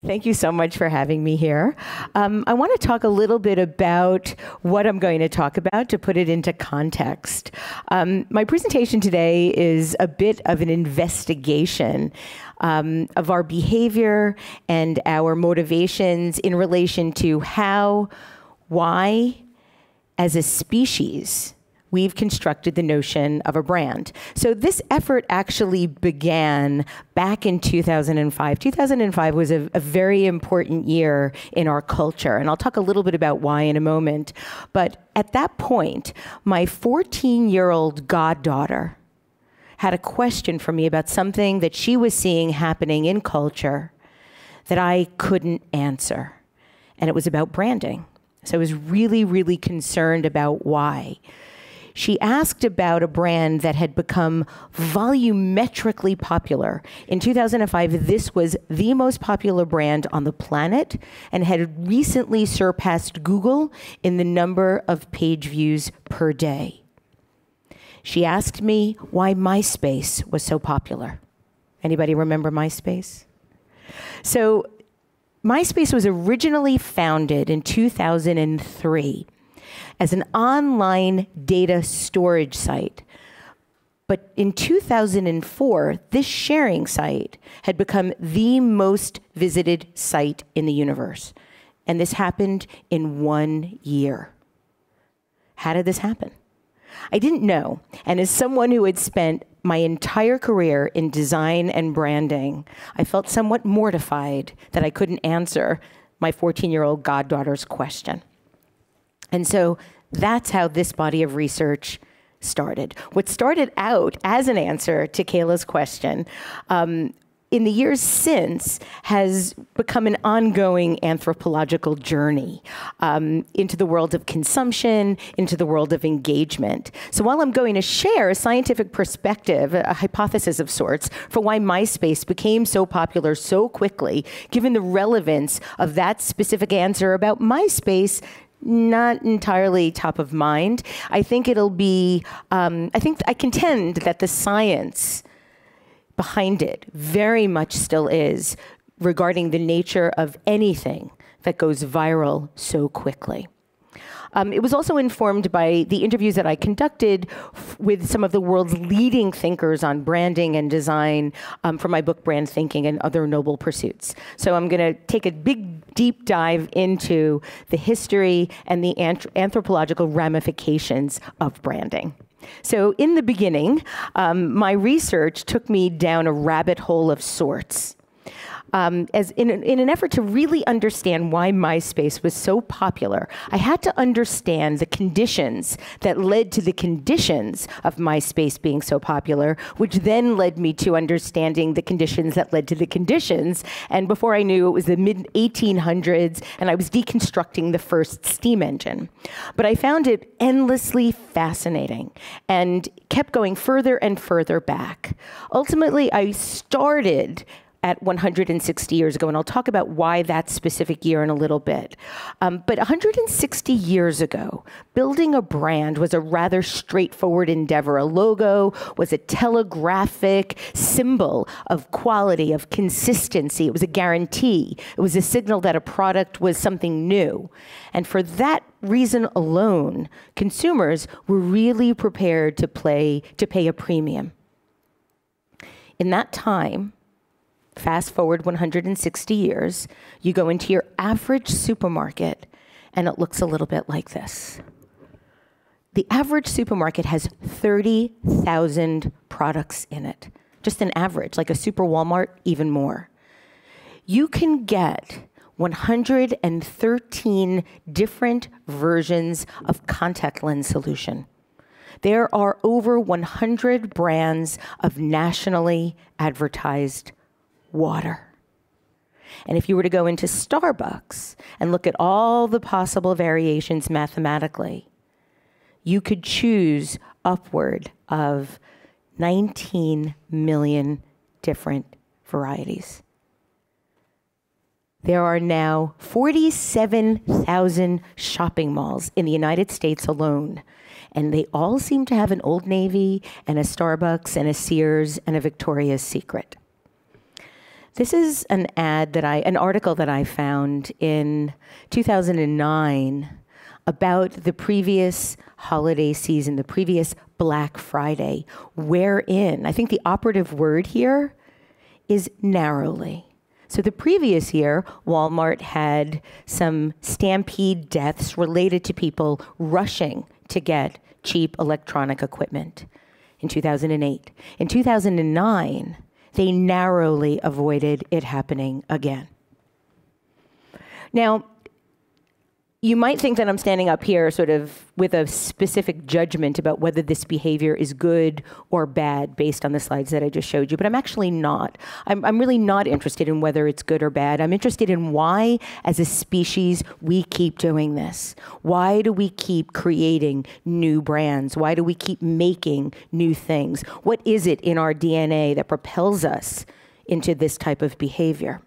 Thank you so much for having me here. I want to talk a little bit about what I'm going to talk about to put it into context. My presentation today is a bit of an investigation of our behavior and our motivations in relation to how, why, as a species, we've constructed the notion of a brand. So this effort actually began back in 2005. 2005 was a very important year in our culture, and I'll talk a little bit about why in a moment. But at that point, my 14-year-old goddaughter had a question for me about something that she was seeing happening in culture that I couldn't answer, and it was about branding. So I was really, really concerned about why. She asked about a brand that had become volumetrically popular. In 2005, this was the most popular brand on the planet and had recently surpassed Google in the number of page views per day. She asked me why MySpace was so popular. Anybody remember MySpace? So MySpace was originally founded in 2003 as an online data storage site. But in 2004, this sharing site had become the most visited site in the universe. And this happened in 1 year. How did this happen? I didn't know. And as someone who had spent my entire career in design and branding, I felt somewhat mortified that I couldn't answer my 14-year-old goddaughter's question. And so that's how this body of research started. What started out as an answer to Kayla's question in the years since has become an ongoing anthropological journey into the world of consumption, into the world of engagement. So while I'm going to share a scientific perspective, a hypothesis of sorts, for why MySpace became so popular so quickly, given the relevance of that specific answer about MySpace, not entirely top of mind. I think it'll be, I contend that the science behind it very much still is regarding the nature of anything that goes viral so quickly. It was also informed by the interviews that I conducted with some of the world's leading thinkers on branding and design for my book, Brand Thinking and Other Noble Pursuits. So I'm going to take a big, deep dive into the history and the anthropological ramifications of branding. So in the beginning, my research took me down a rabbit hole of sorts. As in an effort to really understand why MySpace was so popular, I had to understand the conditions that led to the conditions of MySpace being so popular, which then led me to understanding the conditions that led to the conditions. And before I knew, it was the mid-1800s, and I was deconstructing the first steam engine. But I found it endlessly fascinating and kept going further and further back. Ultimately, I started at 160 years ago, and I'll talk about why that specific year in a little bit. But 160 years ago, building a brand was a rather straightforward endeavor. A logo was a telegraphic symbol of quality, of consistency. It was a guarantee. It was a signal that a product was something new. And for that reason alone, consumers were really prepared to pay a premium. In that time, fast forward 160 years, you go into your average supermarket, and it looks a little bit like this. The average supermarket has 30,000 products in it. Just an average, like a super Walmart, even more. You can get 113 different versions of contact lens solution. There are over 100 brands of nationally advertised water. And if you were to go into Starbucks and look at all the possible variations mathematically, you could choose upward of 19 million different varieties. There are now 47,000 shopping malls in the United States alone, and they all seem to have an Old Navy and a Starbucks and a Sears and a Victoria's Secret. This is an article that I found in 2009 about the previous holiday season, the previous Black Friday, wherein, I think the operative word here is narrowly. So the previous year, Walmart had some stampede deaths related to people rushing to get cheap electronic equipment in 2008. In 2009, they narrowly avoided it happening again. Now, you might think that I'm standing up here sort of with a specific judgment about whether this behavior is good or bad based on the slides that I just showed you, but I'm actually not. I'm really not interested in whether it's good or bad. I'm interested in why, as a species, we keep doing this. Why do we keep creating new brands? Why do we keep making new things? What is it in our DNA that propels us into this type of behavior?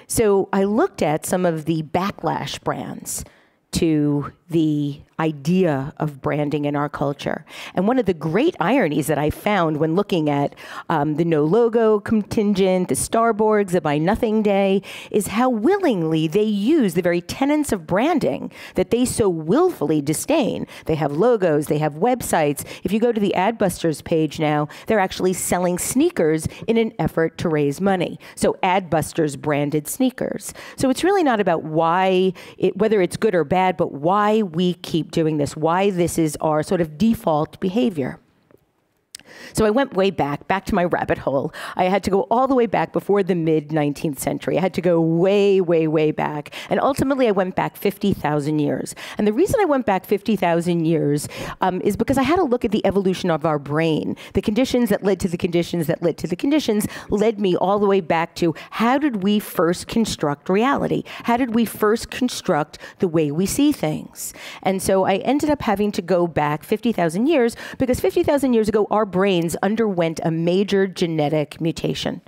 So I looked at some of the backlash brands to the idea of branding in our culture. And one of the great ironies that I found when looking at the no logo contingent, the starboards, the buy nothing day, is how willingly they use the very tenets of branding that they so willfully disdain. They have logos, they have websites. If you go to the Adbusters page now, they're actually selling sneakers in an effort to raise money. So Adbusters branded sneakers. So it's really not about whether it's good or bad, but why we keep doing this, why this is our sort of default behavior. So I went way back to my rabbit hole. I had to go all the way back before the mid-19th century. I had to go way, way, way back. And ultimately, I went back 50,000 years. And the reason I went back 50,000 years is because I had to look at the evolution of our brain. The conditions that led to the conditions that led to the conditions led me all the way back to how did we first construct reality? How did we first construct the way we see things? And so I ended up having to go back 50,000 years because 50,000 years ago, our brains underwent a major genetic mutation.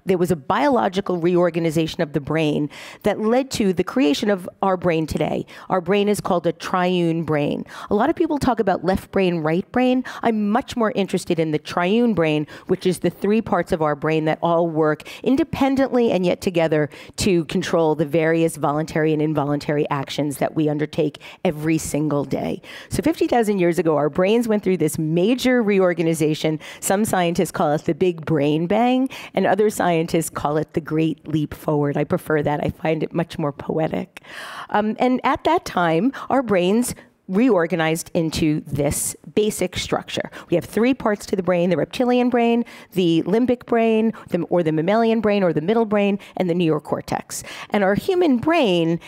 There was a biological reorganization of the brain that led to the creation of our brain today. Our brain is called a triune brain. A lot of people talk about left brain, right brain. I'm much more interested in the triune brain, which is the three parts of our brain that all work independently and yet together to control the various voluntary and involuntary actions that we undertake every single day. So 50,000 years ago, our brains went through this major reorganization. Some scientists call it the Big Brain Bang, and other scientists call it the Great Leap Forward. I prefer that. I find it much more poetic. And at that time, our brains reorganized into this basic structure. We have three parts to the brain: the reptilian brain, the limbic brain, or the mammalian brain, or the middle brain, and the neocortex. And our human brain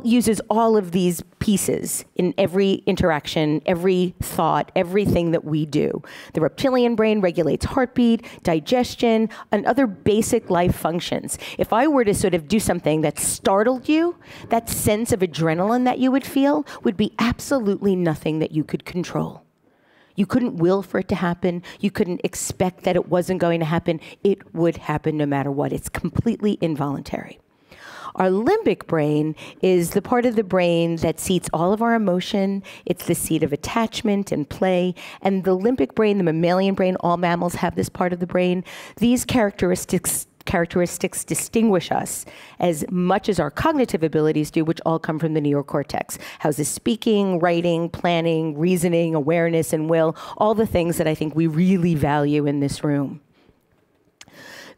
uses all of these pieces in every interaction, every thought, everything that we do. The reptilian brain regulates heartbeat, digestion, and other basic life functions. If I were to sort of do something that startled you, that sense of adrenaline that you would feel would be absolutely nothing that you could control. You couldn't will for it to happen. You couldn't expect that it wasn't going to happen. It would happen no matter what. It's completely involuntary. Our limbic brain is the part of the brain that seats all of our emotion. It's the seat of attachment and play. And the limbic brain, the mammalian brain, all mammals have this part of the brain. These characteristics distinguish us as much as our cognitive abilities do, which all come from the neocortex. Houses speaking, writing, planning, reasoning, awareness, and will, all the things that I think we really value in this room.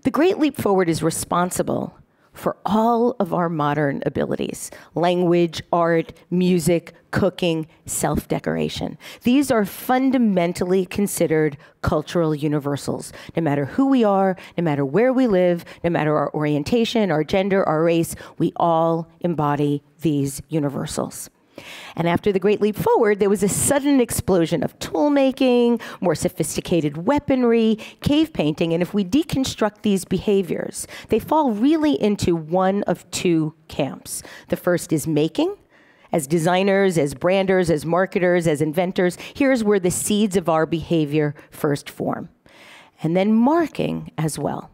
The Great Leap Forward is responsible for all of our modern abilities: language, art, music, cooking, self-decoration. These are fundamentally considered cultural universals. No matter who we are, no matter where we live, no matter our orientation, our gender, our race, we all embody these universals. And after the Great Leap Forward, there was a sudden explosion of tool making, more sophisticated weaponry, cave painting, and if we deconstruct these behaviors, they fall really into one of two camps. The first is making. As designers, as branders, as marketers, as inventors, here's where the seeds of our behavior first form. And then marking as well.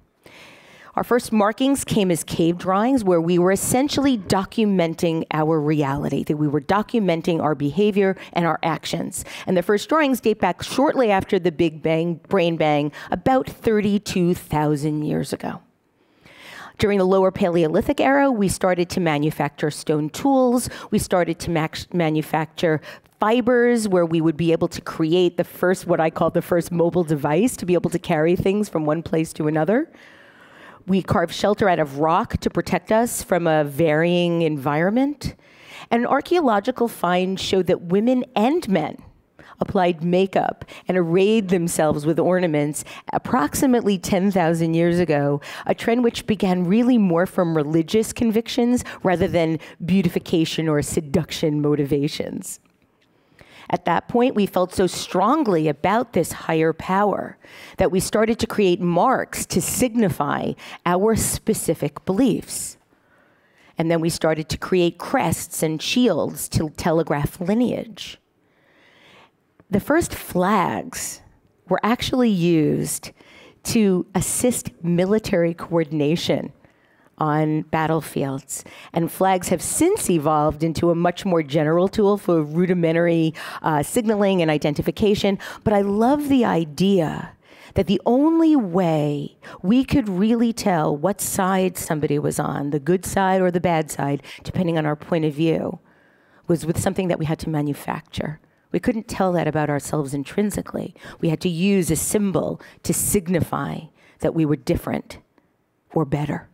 Our first markings came as cave drawings, where we were essentially documenting our reality, that we were documenting our behavior and our actions. And the first drawings date back shortly after the Big Bang, Brain Bang, about 32,000 years ago. During the lower Paleolithic era, we started to manufacture stone tools. We started to manufacture fibers where we would be able to create the first, what I call the first mobile device, to be able to carry things from one place to another. We carved shelter out of rock to protect us from a varying environment. And archaeological finds showed that women and men applied makeup and arrayed themselves with ornaments approximately 10,000 years ago, a trend which began really more from religious convictions rather than beautification or seduction motivations. At that point, we felt so strongly about this higher power that we started to create marks to signify our specific beliefs. And then we started to create crests and shields to telegraph lineage. The first flags were actually used to assist military coordination on battlefields. And flags have since evolved into a much more general tool for rudimentary signaling and identification. But I love the idea that the only way we could really tell what side somebody was on, the good side or the bad side, depending on our point of view, was with something that we had to manufacture. We couldn't tell that about ourselves intrinsically. We had to use a symbol to signify that we were different or better.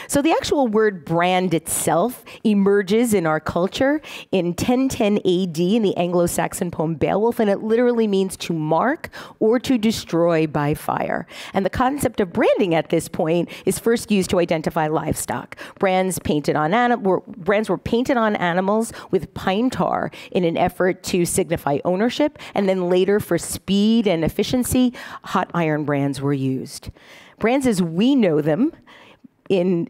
So the actual word brand itself emerges in our culture in 1010 AD in the Anglo-Saxon poem Beowulf, and it literally means to mark or to destroy by fire. And the concept of branding at this point is first used to identify livestock. Brands were painted on animals with pine tar in an effort to signify ownership, and then later for speed and efficiency, hot iron brands were used. Brands as we know them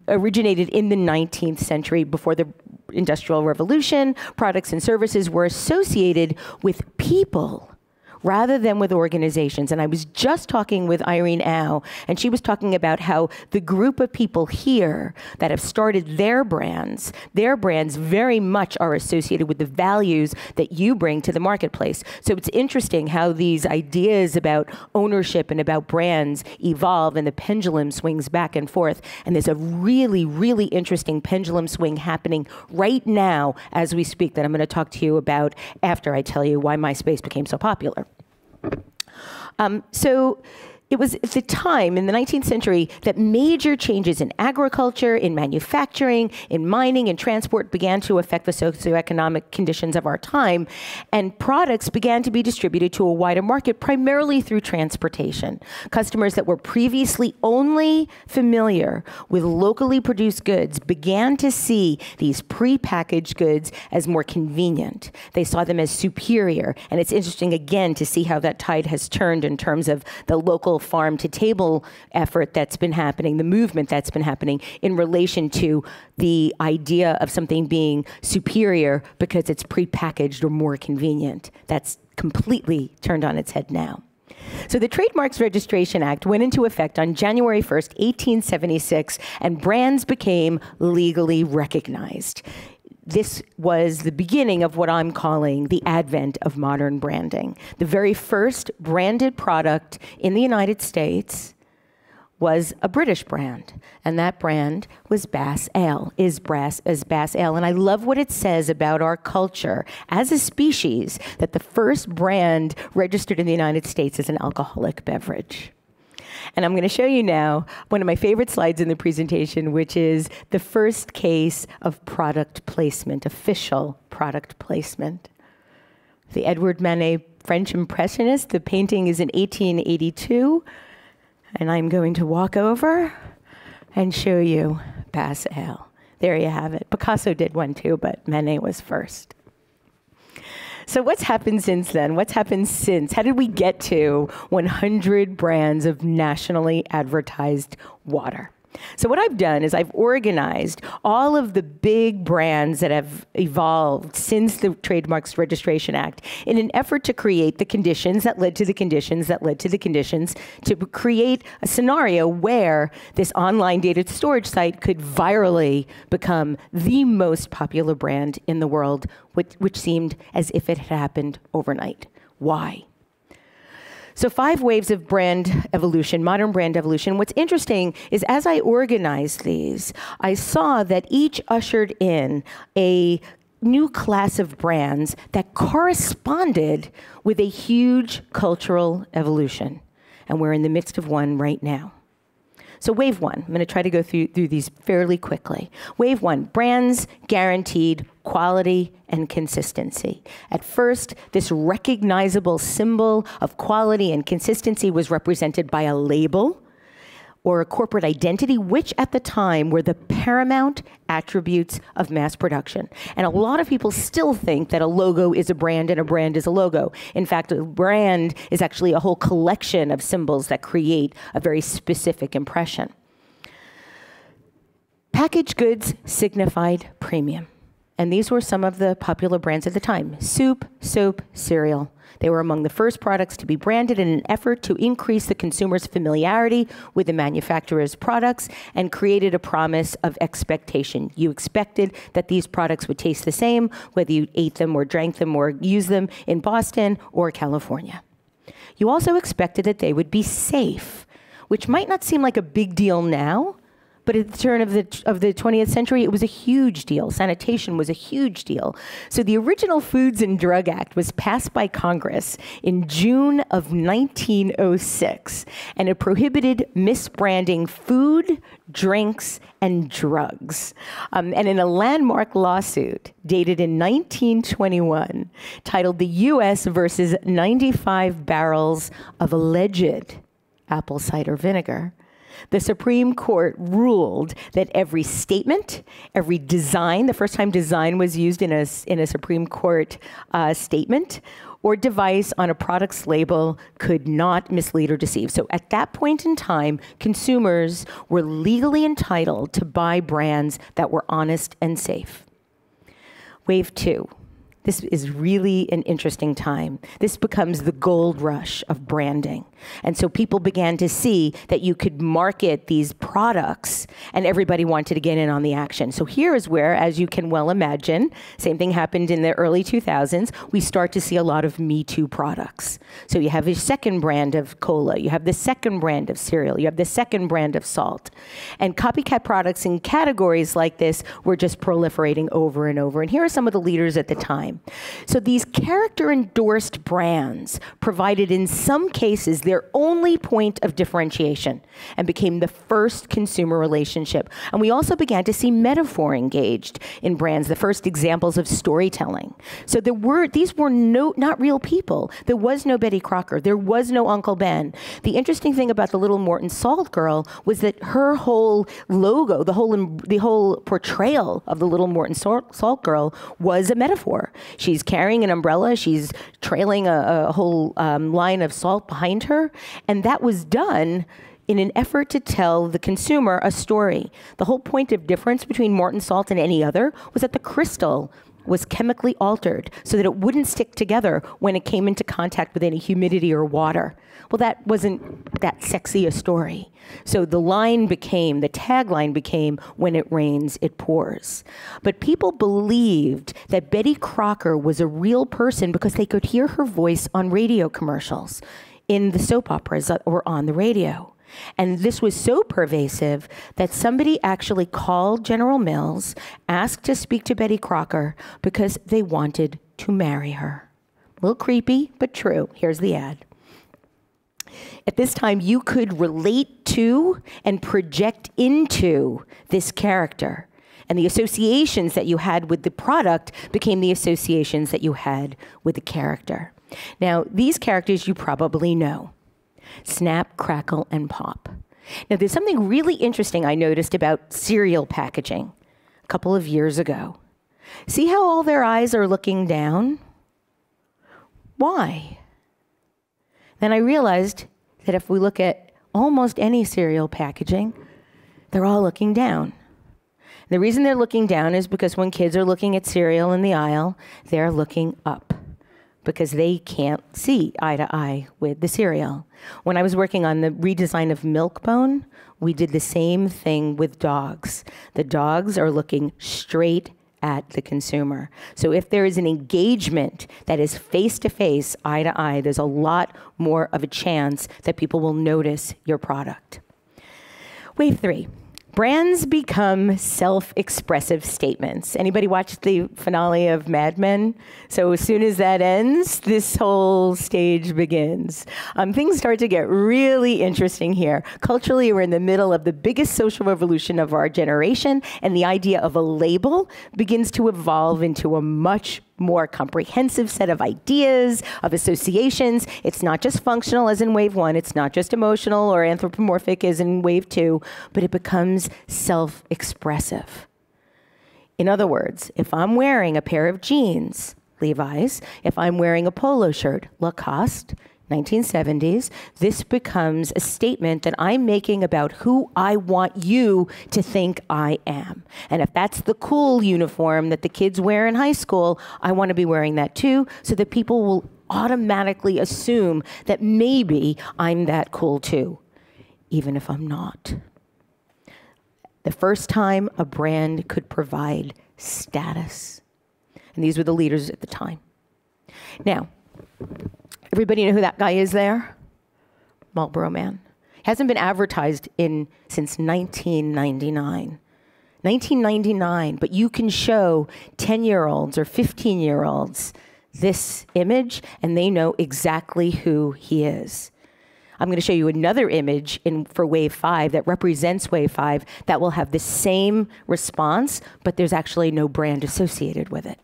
originated in the 19th century. Before the Industrial Revolution, products and services were associated with people rather than with organizations. And I was just talking with Irene Au, and she was talking about how the group of people here that have started their brands very much are associated with the values that you bring to the marketplace. So it's interesting how these ideas about ownership and about brands evolve, and the pendulum swings back and forth. And there's a really, really interesting pendulum swing happening right now as we speak that I'm going to talk to you about after I tell you why MySpace became so popular. So it was at the time in the 19th century that major changes in agriculture, in manufacturing, in mining, and transport began to affect the socioeconomic conditions of our time, and products began to be distributed to a wider market, primarily through transportation. Customers that were previously only familiar with locally produced goods began to see these prepackaged goods as more convenient. They saw them as superior, and it's interesting, again, to see how that tide has turned in terms of the local farm-to-table effort that's been happening, the movement that's been happening in relation to the idea of something being superior because it's prepackaged or more convenient. That's completely turned on its head now. So the Trademarks Registration Act went into effect on January 1st, 1876, and brands became legally recognized. This was the beginning of what I'm calling the advent of modern branding. The very first branded product in the United States was a British brand, and that brand was Bass Ale, is Bass Ale. And I love what it says about our culture as a species, that the first brand registered in the United States is an alcoholic beverage. And I'm going to show you now one of my favorite slides in the presentation, which is the first case of product placement, official product placement. The Edward Manet French Impressionist. The painting is in 1882. And I'm going to walk over and show you Bass Ale. There you have it. Picasso did one too, but Manet was first. So what's happened since then? What's happened since? How did we get to 100 brands of nationally advertised water? So what I've done is I've organized all of the big brands that have evolved since the Trademarks Registration Act in an effort to create the conditions that led to the conditions that led to the conditions to create a scenario where this online data storage site could virally become the most popular brand in the world, which seemed as if it had happened overnight. Why? So 5 waves of brand evolution, modern brand evolution. What's interesting is as I organized these, I saw that each ushered in a new class of brands that corresponded with a huge cultural evolution. And we're in the midst of one right now. So wave 1, I'm going to try to go through these fairly quickly. Wave 1, brands guaranteed quality and consistency. At first, this recognizable symbol of quality and consistency was represented by a label or a corporate identity, which at the time were the paramount attributes of mass production. And a lot of people still think that a logo is a brand and a brand is a logo. In fact, a brand is actually a whole collection of symbols that create a very specific impression. Packaged goods signified premium. And these were some of the popular brands at the time: soup, soap, cereal. They were among the first products to be branded in an effort to increase the consumer's familiarity with the manufacturer's products and created a promise of expectation. You expected that these products would taste the same, whether you ate them or drank them or used them in Boston or California. You also expected that they would be safe, which might not seem like a big deal now, but at the turn of the 20th century, it was a huge deal. Sanitation was a huge deal. So the original Foods and Drug Act was passed by Congress in June of 1906, and it prohibited misbranding food, drinks, and drugs. And in a landmark lawsuit dated in 1921, titled "The U.S. versus 95 Barrels of Alleged Apple Cider Vinegar," the Supreme Court ruled that every statement, every design — the first time design was used in a Supreme Court statement — or device on a product's label could not mislead or deceive. So at that point in time, consumers were legally entitled to buy brands that were honest and safe. Wave 2. This is really an interesting time. This becomes the gold rush of branding. And so people began to see that you could market these products and everybody wanted to get in on the action. So here is where, as you can well imagine, same thing happened in the early 2000s, we start to see a lot of Me Too products. So you have a second brand of cola, you have the second brand of cereal, you have the second brand of salt. And copycat products in categories like this were just proliferating over and over. And here are some of the leaders at the time. So these character-endorsed brands provided, in some cases, their only point of differentiation and became the first consumer relationship. And we also began to see metaphor engaged in brands, the first examples of storytelling. So these were not real people. There was no Betty Crocker. There was no Uncle Ben. The interesting thing about the Little Morton Salt Girl was that her whole logo, the whole portrayal of the Little Morton Salt Girl was a metaphor. She's carrying an umbrella. She's trailing a whole line of salt behind her. And that was done in an effort to tell the consumer a story. The whole point of difference between Morton Salt and any other was that the crystal was chemically altered so that it wouldn't stick together when it came into contact with any humidity or water. Well, that wasn't that sexy a story. So the tagline became, "When it rains, it pours." But people believed that Betty Crocker was a real person because they could hear her voice on radio commercials, in the soap operas that were on the radio. And this was so pervasive that somebody actually called General Mills, asked to speak to Betty Crocker because they wanted to marry her. A little creepy, but true. Here's the ad. At this time, you could relate to and project into this character. And the associations that you had with the product became the associations that you had with the character. Now, these characters you probably know: Snap, Crackle, and Pop. Now, there's something really interesting I noticed about cereal packaging a couple of years ago. See how all their eyes are looking down? Why? Then I realized that if we look at almost any cereal packaging, they're all looking down. The reason they're looking down is because when kids are looking at cereal in the aisle, they're looking up, because they can't see eye to eye with the cereal. When I was working on the redesign of Milkbone, we did the same thing with dogs. The dogs are looking straight at the consumer. So if there is an engagement that is face-to-face, eye-to-eye, there's a lot more of a chance that people will notice your product. Wave 3. Brands become self-expressive statements. Anybody watch the finale of Mad Men? So as soon as that ends, this whole stage begins. Things start to get really interesting here. Culturally, we're in the middle of the biggest social revolution of our generation, and the idea of a label begins to evolve into a much more comprehensive set of ideas, of associations. It's not just functional as in wave 1, it's not just emotional or anthropomorphic as in wave 2, but it becomes self-expressive. In other words, if I'm wearing a pair of jeans, Levi's, if I'm wearing a polo shirt, Lacoste, 1970s, this becomes a statement that I'm making about who I want you to think I am. And if that's the cool uniform that the kids wear in high school, I want to be wearing that too, so that people will automatically assume that maybe I'm that cool too, even if I'm not. The first time a brand could provide status. And these were the leaders at the time. Now, everybody know who that guy is there? Marlboro Man. Hasn't been advertised since 1999. 1999, but you can show 10-year-olds or 15-year-olds this image, and they know exactly who he is. I'm going to show you another image for wave 5 that represents wave 5 that will have the same response, but there's actually no brand associated with it.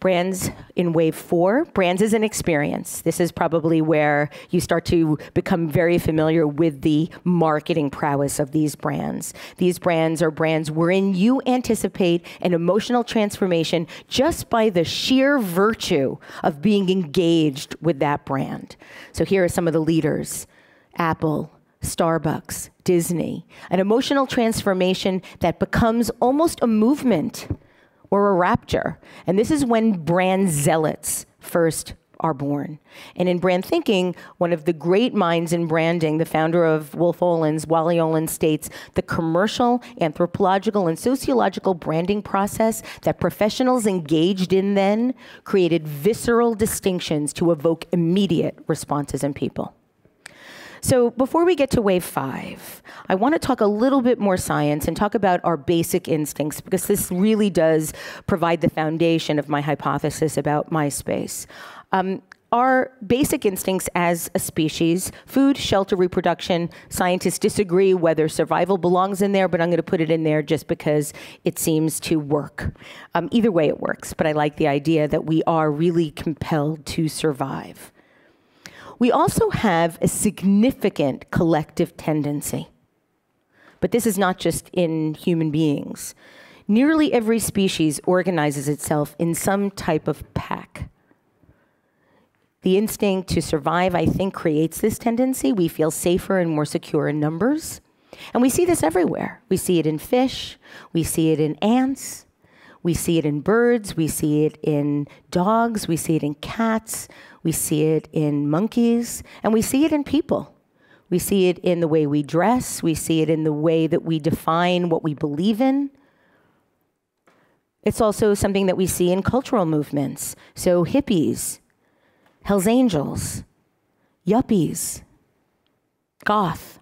Brands in wave 4, brands is an experience. This is probably where you start to become very familiar with the marketing prowess of these brands. These brands are brands wherein you anticipate an emotional transformation just by the sheer virtue of being engaged with that brand. So here are some of the leaders: Apple, Starbucks, Disney. An emotional transformation that becomes almost a movement or a rapture. And this is when brand zealots first are born. And in brand thinking, one of the great minds in branding, the founder of Wolf Olin's, Wally Olin, states, the commercial, anthropological, and sociological branding process that professionals engaged in then created visceral distinctions to evoke immediate responses in people. So before we get to wave 5, I want to talk a little bit more science and talk about our basic instincts, because this really does provide the foundation of my hypothesis about MySpace. Our basic instincts as a species, food, shelter, reproduction, scientists disagree whether survival belongs in there, but I'm going to put it in there just because it seems to work. Either way it works, but I like the idea that we are really compelled to survive. We also have a significant collective tendency. But this is not just in human beings. Nearly every species organizes itself in some type of pack. The instinct to survive, I think, creates this tendency. We feel safer and more secure in numbers. And we see this everywhere. We see it in fish. We see it in ants. We see it in birds. We see it in dogs. We see it in cats. We see it in monkeys, and we see it in people. We see it in the way we dress. We see it in the way that we define what we believe in. It's also something that we see in cultural movements. So hippies, Hells Angels, yuppies, goth.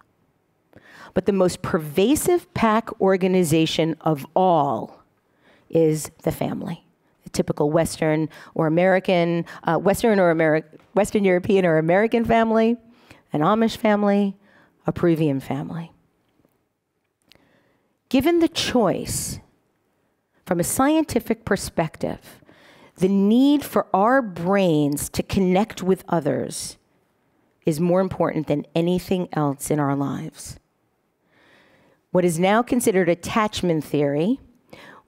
But the most pervasive pack organization of all is the family. Typical Western or American, Western European or American family, an Amish family, a Peruvian family. Given the choice, from a scientific perspective, the need for our brains to connect with others is more important than anything else in our lives. What is now considered attachment theory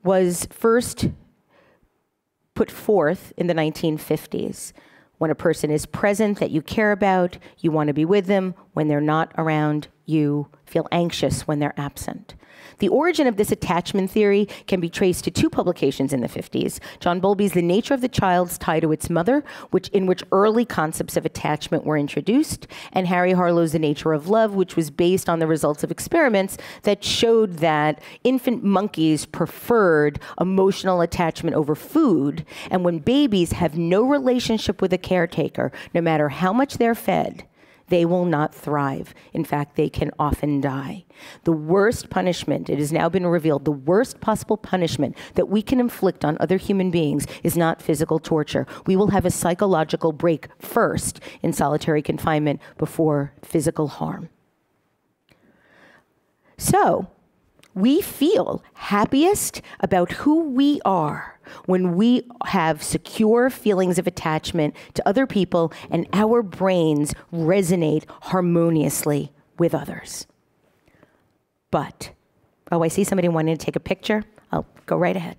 was first put forth in the 1950s. When a person is present that you care about, you want to be with them, when they're not around, you feel anxious when they're absent. The origin of this attachment theory can be traced to two publications in the 50s. John Bowlby's The Nature of the Child's Tie to Its Mother, in which early concepts of attachment were introduced, and Harry Harlow's The Nature of Love, which was based on the results of experiments that showed that infant monkeys preferred emotional attachment over food, and when babies have no relationship with a caretaker, no matter how much they're fed, they will not thrive. In fact, they can often die. The worst punishment, it has now been revealed, the worst possible punishment that we can inflict on other human beings is not physical torture. We will have a psychological break first in solitary confinement before physical harm. So, we feel happiest about who we are when we have secure feelings of attachment to other people and our brains resonate harmoniously with others. But, oh, I see somebody wanting to take a picture. I'll go right ahead.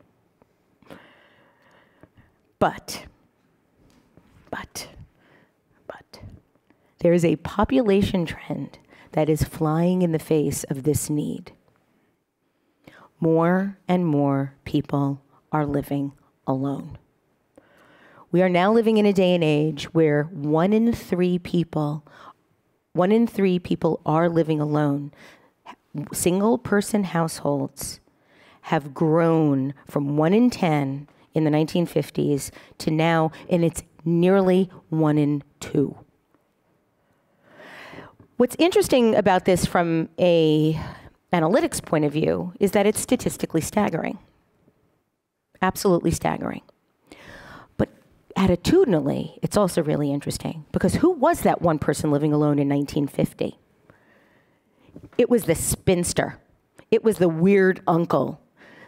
But, there is a population trend that is flying in the face of this need. More and more people are living alone. We are now living in a day and age where 1 in 3 people are living alone. Single person households have grown from 1 in 10 in the 1950s to now, and it's nearly 1 in 2. What's interesting about this from a analytics point of view is that it's statistically staggering. Absolutely staggering. But attitudinally, it's also really interesting, because who was that one person living alone in 1950? It was the spinster. It was the weird uncle.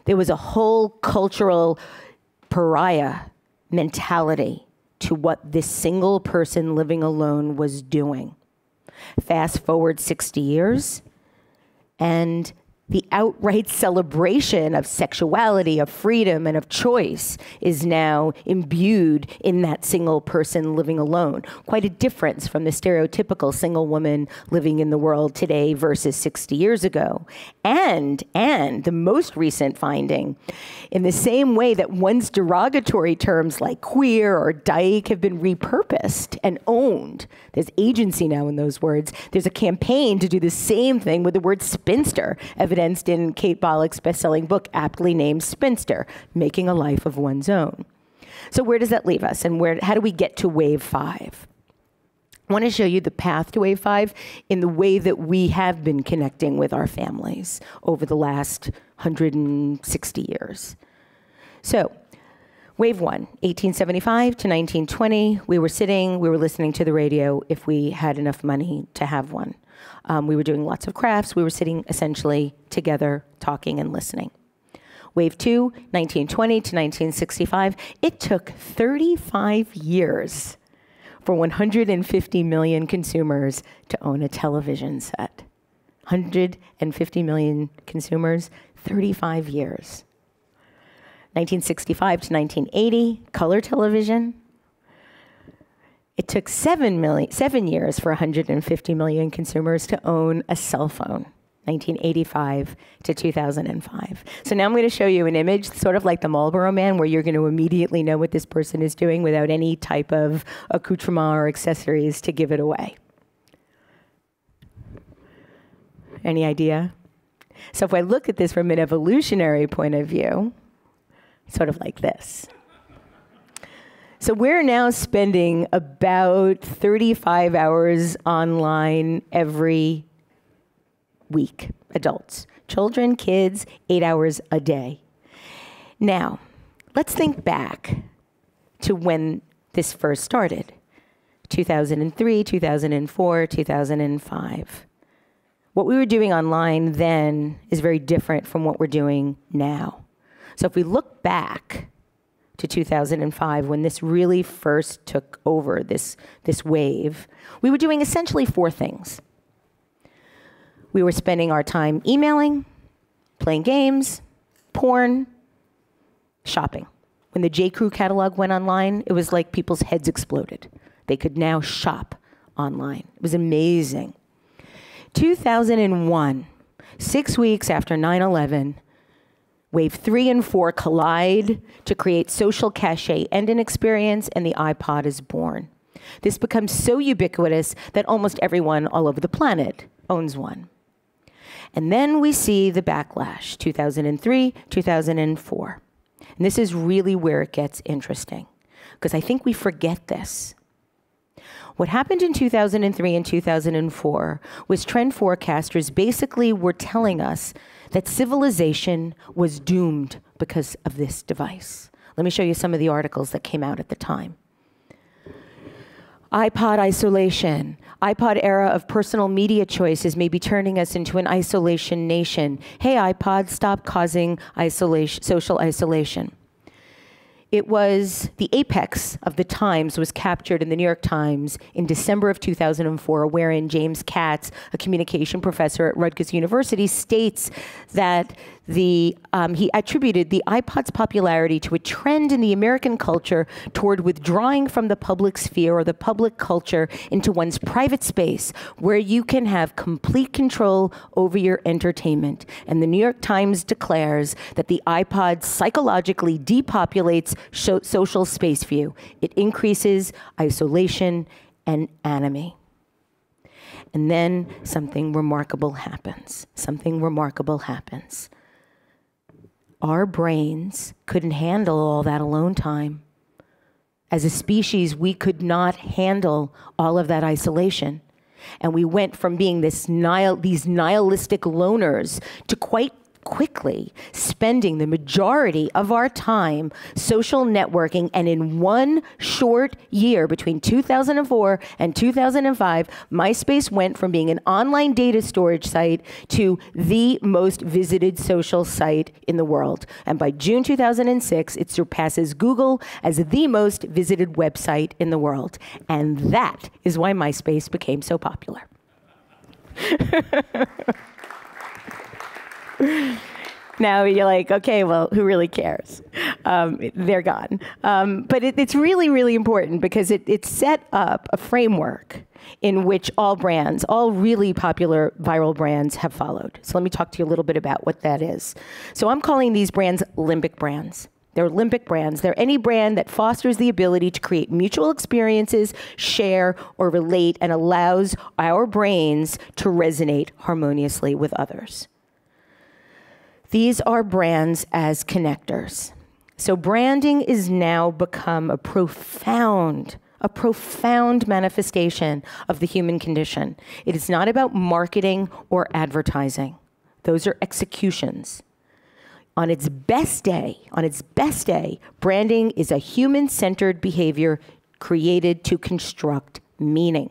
There was a whole cultural pariah mentality to what this single person living alone was doing. Fast forward 60 years, and the outright celebration of sexuality, of freedom, and of choice is now imbued in that single person living alone. Quite a difference from the stereotypical single woman living in the world today versus 60 years ago. And the most recent finding, in the same way that once derogatory terms like queer or dyke have been repurposed and owned, there's agency now in those words, there's a campaign to do the same thing with the word spinster, evidenced in Kate Bollock's best-selling book, aptly named Spinster, Making a Life of One's Own. So where does that leave us, and how do we get to wave 5? I want to show you the path to wave 5 in the way that we have been connecting with our families over the last 160 years. So, wave 1, 1875 to 1920, we were listening to the radio if we had enough money to have one. We were doing lots of crafts. We were sitting essentially together, talking and listening. Wave 2, 1920 to 1965, it took 35 years for 150 million consumers to own a television set. 150 million consumers, 35 years. 1965 to 1980, color television. It took 7 years for 150 million consumers to own a cell phone. 1985 to 2005. So now I'm going to show you an image, sort of like the Marlboro Man, where you're going to immediately know what this person is doing without any type of accoutrement or accessories to give it away. Any idea? So if I look at this from an evolutionary point of view, sort of like this. So we're now spending about 35 hours online every week, adults. Children, kids, 8 hours a day. Now, let's think back to when this first started. 2003, 2004, 2005. What we were doing online then is very different from what we're doing now. So if we look back to 2005, when this really first took over, this wave, we were doing essentially 4 things. We were spending our time emailing, playing games, porn, shopping. When the J. Crew catalog went online, it was like people's heads exploded. They could now shop online. It was amazing. 2001, 6 weeks after 9/11, wave 3 and 4 collide to create social cachet and an experience, and the iPod is born. This becomes so ubiquitous that almost everyone all over the planet owns one. And then we see the backlash, 2003, 2004. And this is really where it gets interesting, because I think we forget this. What happened in 2003 and 2004 was trend forecasters basically were telling us that civilization was doomed because of this device. Let me show you some of the articles that came out at the time. iPod isolation. iPod era of personal media choices may be turning us into an isolation nation. Hey, iPod, stop causing social isolation. It was the apex of the Times was captured in the New York Times in December of 2004, wherein James Katz, a communication professor at Rutgers University, states that he attributed the iPod's popularity to a trend in the American culture toward withdrawing from the public sphere or the public culture into one's private space, where you can have complete control over your entertainment. And the New York Times declares that the iPod psychologically depopulates social space for you. It increases isolation and anomie. And then something remarkable happens. Something remarkable happens. Our brains couldn't handle all that alone time. As a species, we could not handle all of that isolation. And we went from being these nihilistic loners to quite quickly spending the majority of our time social networking. And in one short year, between 2004 and 2005, MySpace went from being an online data storage site to the most visited social site in the world. And by June 2006, it surpasses Google as the most visited website in the world. And that is why MySpace became so popular. Now you're like, okay, well, who really cares? They're gone. But it's really, really important because it set up a framework in which all brands, all really popular viral brands have followed. So let me talk to you a little bit about what that is. So I'm calling these brands limbic brands. They're limbic brands. They're any brand that fosters the ability to create mutual experiences, share, or relate, and allows our brains to resonate harmoniously with others. These are brands as connectors. So branding is now become a profound manifestation of the human condition. It is not about marketing or advertising. Those are executions. On its best day, branding is a human-centered behavior created to construct meaning.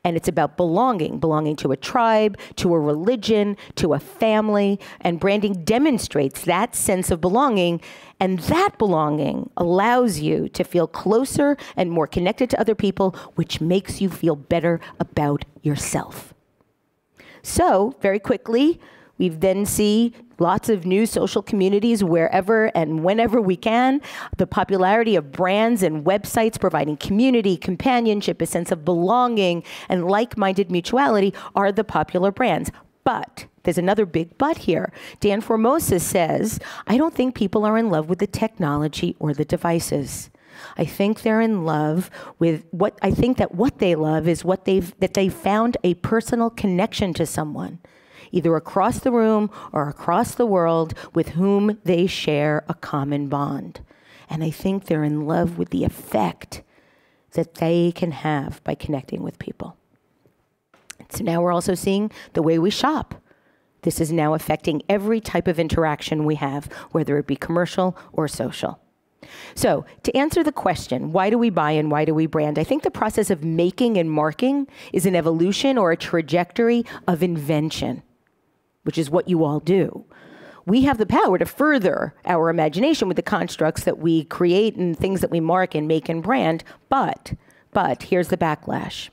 And it's about belonging to a tribe, to a religion, to a family. And branding demonstrates that sense of belonging. And that belonging allows you to feel closer and more connected to other people, which makes you feel better about yourself. So, very quickly, we then see lots of new social communities wherever and whenever we can. The popularity of brands and websites providing community, companionship, a sense of belonging, and like-minded mutuality are the popular brands. But there's another big but here. Dan Formosa says, I don't think people are in love with the technology or the devices. I think they're in love with what they love is that they found a personal connection to someone, either across the room or across the world, with whom they share a common bond. And I think they're in love with the effect that they can have by connecting with people. So now we're also seeing the way we shop. This is now affecting every type of interaction we have, whether it be commercial or social. So to answer the question, why do we buy and why do we brand? I think the process of making and marking is an evolution or a trajectory of invention, which is what you all do. We have the power to further our imagination with the constructs that we create and things that we mark and make and brand, but here's the backlash.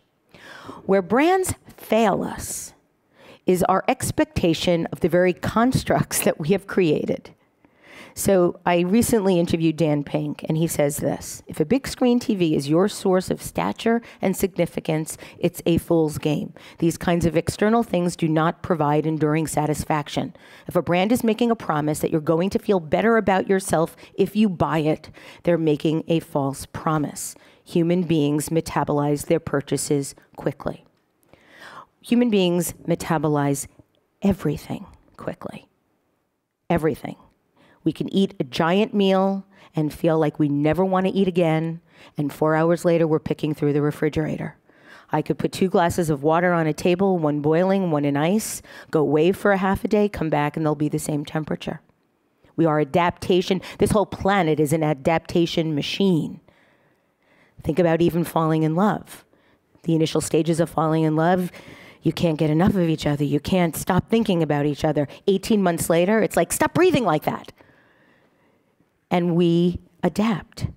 Where brands fail us is our expectation of the very constructs that we have created. So I recently interviewed Dan Pink, and he says this: if a big screen TV is your source of stature and significance, it's a fool's game. These kinds of external things do not provide enduring satisfaction. If a brand is making a promise that you're going to feel better about yourself if you buy it, they're making a false promise. Human beings metabolize their purchases quickly. Human beings metabolize everything quickly. Everything. We can eat a giant meal and feel like we never want to eat again, and 4 hours later, we're picking through the refrigerator. I could put 2 glasses of water on a table, one boiling, one in ice, go away for a half a day, come back, and they'll be the same temperature. We are adaptation. This whole planet is an adaptation machine. Think about even falling in love. The initial stages of falling in love, you can't get enough of each other. You can't stop thinking about each other. 18 months later, it's like, stop breathing like that. And we adapt.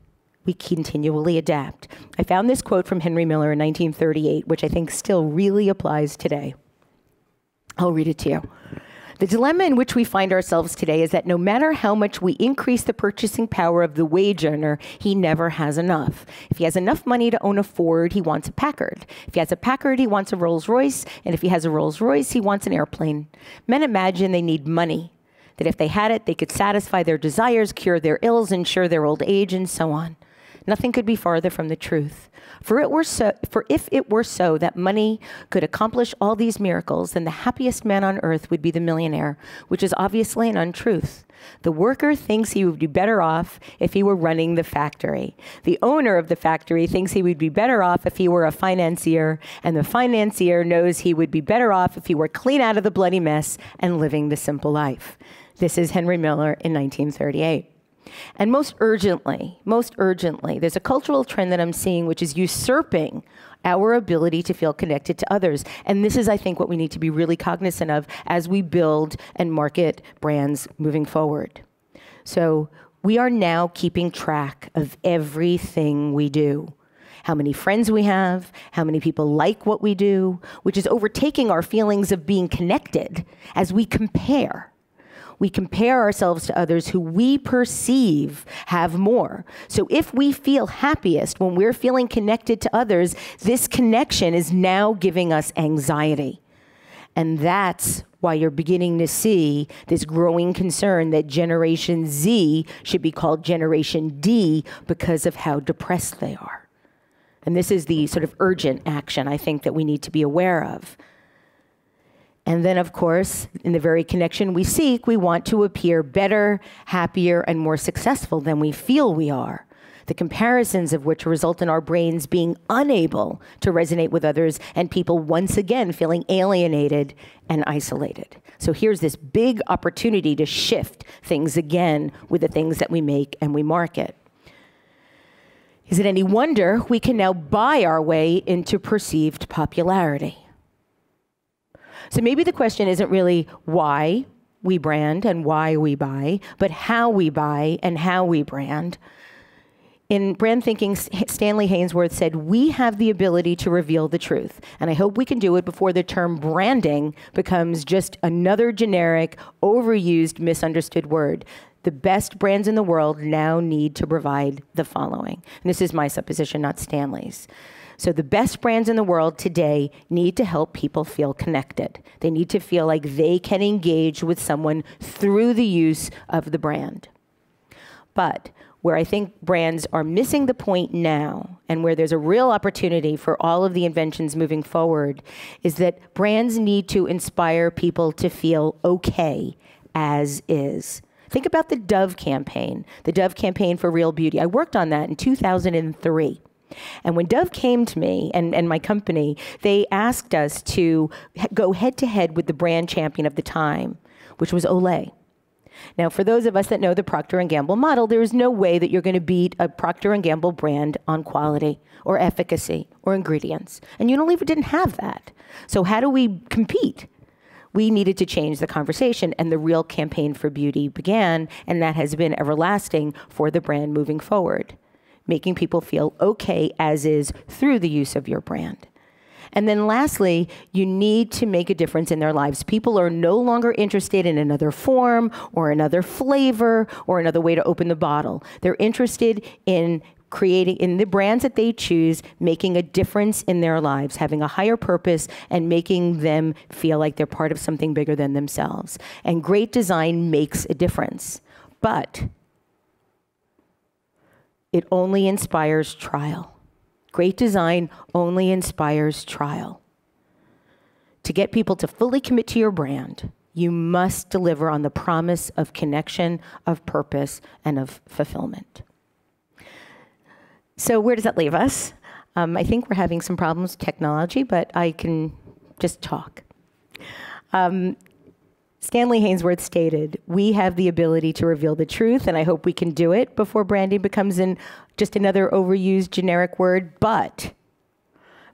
We continually adapt. I found this quote from Henry Miller in 1938, which I think still really applies today. I'll read it to you. The dilemma in which we find ourselves today is that no matter how much we increase the purchasing power of the wage earner, he never has enough. If he has enough money to own a Ford, he wants a Packard. If he has a Packard, he wants a Rolls Royce. And if he has a Rolls Royce, he wants an airplane. Men imagine they need money, that if they had it, they could satisfy their desires, cure their ills, ensure their old age, and so on. Nothing could be farther from the truth. For if it were so that money could accomplish all these miracles, then the happiest man on earth would be the millionaire, which is obviously an untruth. The worker thinks he would be better off if he were running the factory. The owner of the factory thinks he would be better off if he were a financier, and the financier knows he would be better off if he were clean out of the bloody mess and living the simple life. This is Henry Miller in 1938. And most urgently, there's a cultural trend that I'm seeing which is usurping our ability to feel connected to others. And this is, I think, what we need to be really cognizant of as we build and market brands moving forward. So we are now keeping track of everything we do. How many friends we have, how many people like what we do, which is overtaking our feelings of being connected as we compare. We compare ourselves to others who we perceive have more. So if we feel happiest when we're feeling connected to others, this connection is now giving us anxiety. And that's why you're beginning to see this growing concern that Generation Z should be called Generation D because of how depressed they are. And this is the sort of urgent action I think that we need to be aware of. And then, of course, in the very connection we seek, we want to appear better, happier, and more successful than we feel we are. The comparisons of which result in our brains being unable to resonate with others and people once again feeling alienated and isolated. So here's this big opportunity to shift things again with the things that we make and we market. Is it any wonder we can now buy our way into perceived popularity? So maybe the question isn't really why we brand and why we buy, but how we buy and how we brand. In brand thinking, Stanley Hainsworth said, we have the ability to reveal the truth. And I hope we can do it before the term branding becomes just another generic, overused, misunderstood word. The best brands in the world now need to provide the following. And this is my supposition, not Stanley's. So the best brands in the world today need to help people feel connected. They need to feel like they can engage with someone through the use of the brand. But where I think brands are missing the point now, and where there's a real opportunity for all of the inventions moving forward, is that brands need to inspire people to feel okay as is. Think about the Dove campaign for Real Beauty. I worked on that in 2003. And when Dove came to me and my company, they asked us to go head-to-head with the brand champion of the time, which was Olay. Now, for those of us that know the Procter & Gamble model, there is no way that you're going to beat a Procter & Gamble brand on quality or efficacy or ingredients. And Unilever didn't have that. So how do we compete? We needed to change the conversation, and the Real campaign for beauty began, and that has been everlasting for the brand moving forward. Making people feel okay as is through the use of your brand. And then lastly, you need to make a difference in their lives. People are no longer interested in another form or another flavor or another way to open the bottle. They're interested in creating, in the brands that they choose, making a difference in their lives, having a higher purpose, and making them feel like they're part of something bigger than themselves. And great design makes a difference, but it only inspires trial. Great design only inspires trial. To get people to fully commit to your brand, you must deliver on the promise of connection, of purpose, and of fulfillment. So where does that leave us? I think we're having some problems with technology, but I can just talk. Stanley Haynesworth stated, "We have the ability to reveal the truth, and I hope we can do it before branding becomes just another overused generic word." But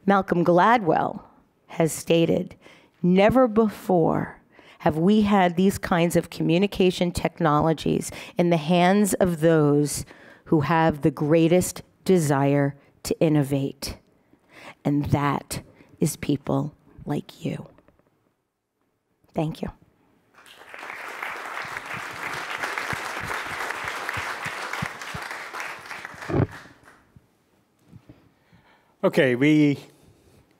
Malcolm Gladwell has stated, "Never before have we had these kinds of communication technologies in the hands of those who have the greatest desire to innovate." And that is people like you. Thank you. Okay, we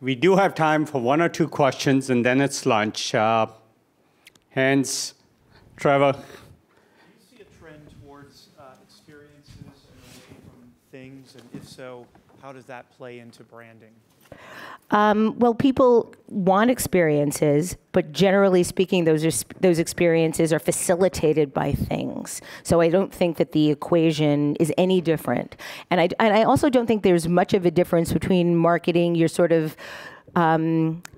do have time for 1 or 2 questions, and then it's lunch. Hans, Trevor. Do you see a trend towards experiences and away from things? And if so, how does that play into branding? Well, people want experiences, but generally speaking, those experiences are facilitated by things. So I don't think that the equation is any different. And I also don't think there's much of a difference between marketing your sort of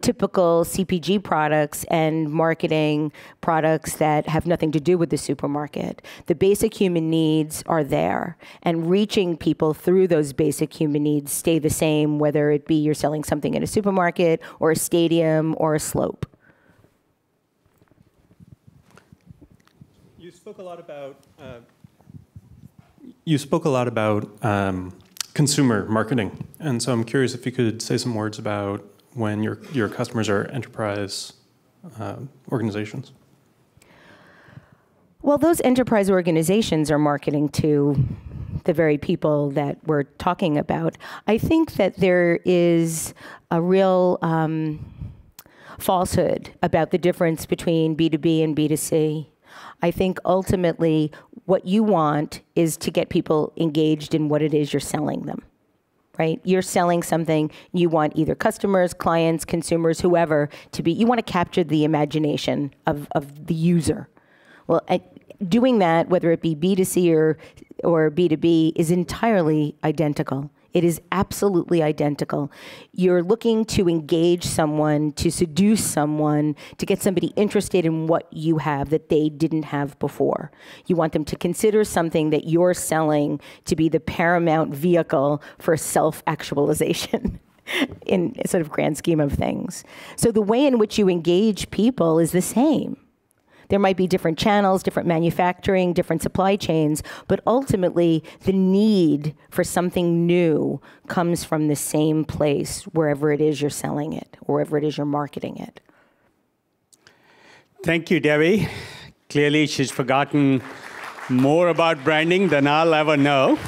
typical CPG products and marketing products that have nothing to do with the supermarket. The basic human needs are there, and reaching people through those basic human needs stay the same, whether it be you're selling something in a supermarket or a stadium or a slope. You spoke a lot about consumer marketing, and so I'm curious if you could say some words about when your customers are enterprise organizations. Well, those enterprise organizations are marketing to the very people that we're talking about. I think that there is a real falsehood about the difference between B2B and B2C. I think ultimately what you want is to get people engaged in what it is you're selling them. Right? You're selling something, you want either customers, clients, consumers, whoever to be, you want to capture the imagination of the user. Well, doing that, whether it be B2C or B2B, is entirely identical. It is absolutely identical. You're looking to engage someone, to seduce someone, to get somebody interested in what you have that they didn't have before. You want them to consider something that you're selling to be the paramount vehicle for self-actualization in a sort of grand scheme of things. So the way in which you engage people is the same. There might be different channels, different manufacturing, different supply chains, but ultimately the need for something new comes from the same place, wherever it is you're selling it, wherever it is you're marketing it. Thank you, Debbie. Clearly, she's forgotten more about branding than I'll ever know.